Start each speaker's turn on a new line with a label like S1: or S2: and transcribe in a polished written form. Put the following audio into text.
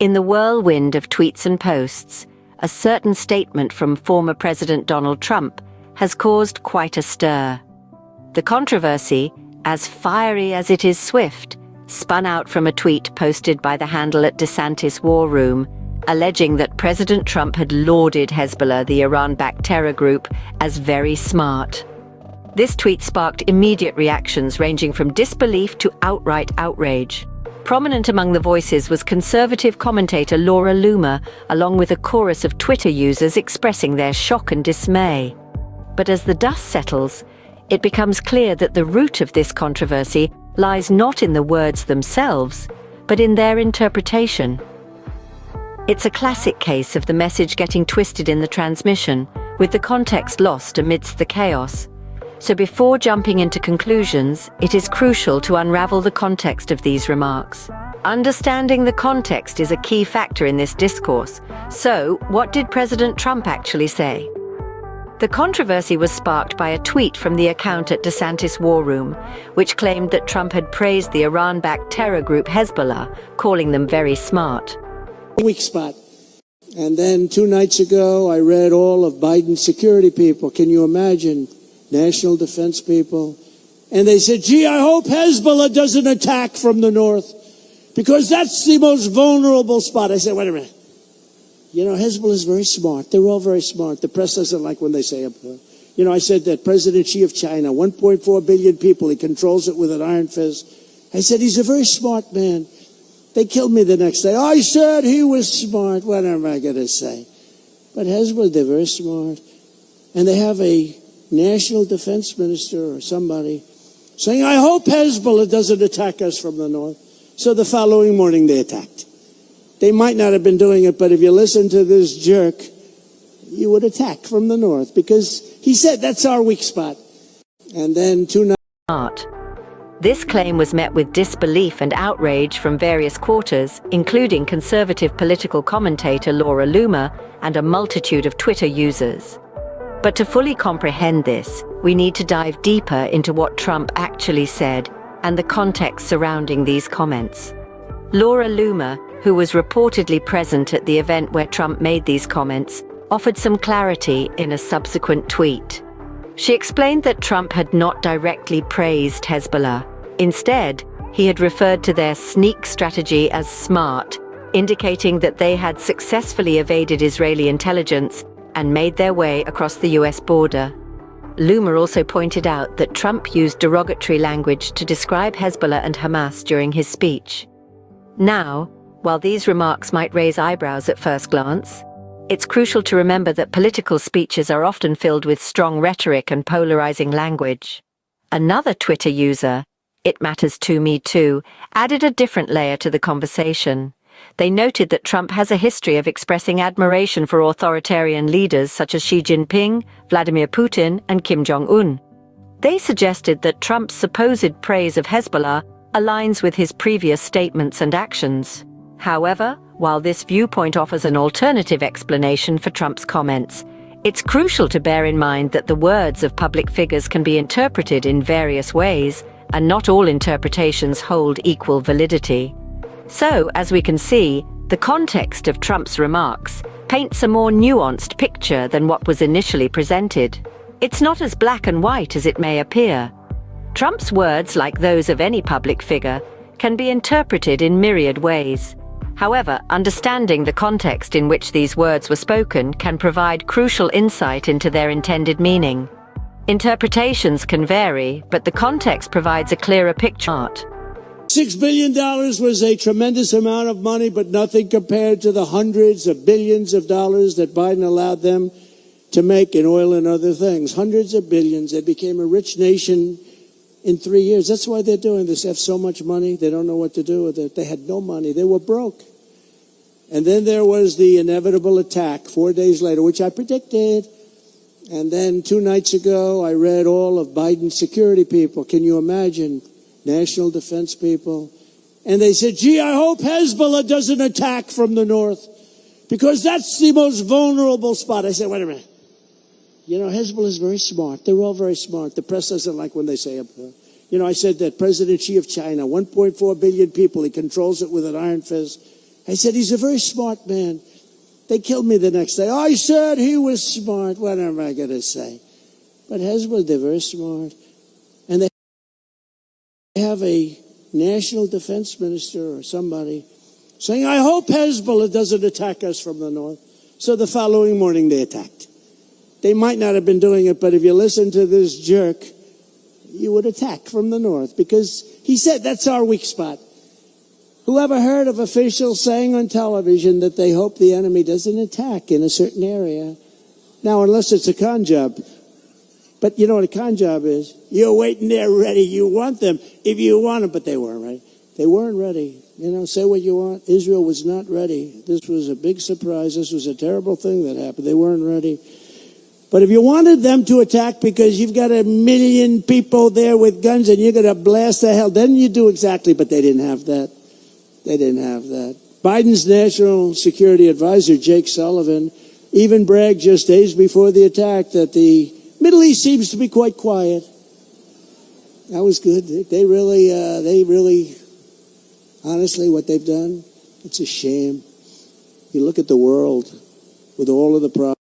S1: In the whirlwind of tweets and posts, a certain statement from former President Donald Trump has caused quite a stir. The controversy, as fiery as it is swift, spun out from a tweet posted by the handle at DeSantis War Room, alleging that President Trump had lauded Hezbollah, the Iran-backed terror group, as very smart. This tweet sparked immediate reactions ranging from disbelief to outright outrage. Prominent among the voices was conservative commentator Laura Loomer, along with a chorus of Twitter users expressing their shock and dismay. But as the dust settles, it becomes clear that the root of this controversy lies not in the words themselves, but in their interpretation. It's a classic case of the message getting twisted in the transmission, with the context lost amidst the chaos. So before jumping into conclusions, it is crucial to unravel the context of these remarks. Understanding the context is a key factor in this discourse. So, what did President Trump actually say? The controversy was sparked by a tweet from the account at DeSantis War Room, which claimed that Trump had praised the Iran-backed terror group Hezbollah, calling them very smart.
S2: Weak spot. And then 2 nights ago, I read all of Biden's security people. Can you imagine? National defense people. And they said, gee, I hope Hezbollah doesn't attack from the north, because that's the most vulnerable spot. I said, wait a minute. You know, Hezbollah is very smart. They're all very smart. The press doesn't like when they say it. You know, I said that President Xi of China, 1.4 billion people, he controls it with an iron fist. I said, he's a very smart man. They killed me the next day. I said he was smart. What am I going to say? But Hezbollah, they're very smart. And they have a national defense minister or somebody saying, I hope Hezbollah doesn't attack us from the north. So the following morning they attacked. They might not have been doing it, but if you listen to this jerk, you would attack from the north, because he said that's our weak spot. And then 2 nights.
S1: This claim was met with disbelief and outrage from various quarters, including conservative political commentator Laura Loomer and a multitude of Twitter users. But to fully comprehend this, we need to dive deeper into what Trump actually said and the context surrounding these comments. Laura Loomer, who was reportedly present at the event where Trump made these comments, offered some clarity in a subsequent tweet. She explained that Trump had not directly praised Hezbollah. Instead, he had referred to their sneak strategy as smart, indicating that they had successfully evaded Israeli intelligence and made their way across the US border. Loomer also pointed out that Trump used derogatory language to describe Hezbollah and Hamas during his speech. Now, while these remarks might raise eyebrows at first glance, it's crucial to remember that political speeches are often filled with strong rhetoric and polarizing language. Another Twitter user, It Matters to Me Too, added a different layer to the conversation. They noted that Trump has a history of expressing admiration for authoritarian leaders such as Xi Jinping, Vladimir Putin, and Kim Jong-un. They suggested that Trump's supposed praise of Hezbollah aligns with his previous statements and actions. However, while this viewpoint offers an alternative explanation for Trump's comments, it's crucial to bear in mind that the words of public figures can be interpreted in various ways, and not all interpretations hold equal validity. So, as we can see, the context of Trump's remarks paints a more nuanced picture than what was initially presented. It's not as black and white as it may appear. Trump's words, like those of any public figure, can be interpreted in myriad ways. However, understanding the context in which these words were spoken can provide crucial insight into their intended meaning. Interpretations can vary, but the context provides a clearer picture.
S2: $6 billion was a tremendous amount of money, but nothing compared to the hundreds of billions of dollars that Biden allowed them to make in oil and other things. Hundreds of billions. They became a rich nation in 3 years. That's why they're doing this. They have so much money, they don't know what to do with it. They had no money. They were broke. And then there was the inevitable attack 4 days later, which I predicted. And then 2 nights ago, I read all of Biden's security people. Can you imagine? National defense people. And they said, gee, I hope Hezbollah doesn't attack from the north, because that's the most vulnerable spot. I said, wait a minute. You know, Hezbollah is very smart. They're all very smart. The press doesn't like when they say it. You know, I said that President Xi of China, 1.4 billion people, he controls it with an iron fist. I said, he's a very smart man. They killed me the next day. I said he was smart. What am I going to say? But Hezbollah, they're very smart. And they have a national defense minister or somebody saying, I hope Hezbollah doesn't attack us from the north. So the following morning they attacked. They might not have been doing it, but if you listen to this jerk, you would attack from the north, because he said that's our weak spot. Whoever heard of officials saying on television that they hope the enemy doesn't attack in a certain area? Now, unless it's a con job. But you know what a con job is? You're waiting there ready. You want them if you want them, but they weren't ready. They weren't ready. You know, say what you want. Israel was not ready. This was a big surprise. This was a terrible thing that happened. They weren't ready. But if you wanted them to attack because you've got 1 million people there with guns and you're going to blast the hell, then you do exactly, but they didn't have that. They didn't have that. Biden's national security advisor, Jake Sullivan, even bragged just days before the attack that the Middle East seems to be quite quiet. That was good. They really, honestly, what they've done, it's a shame. You look at the world with all of the problems.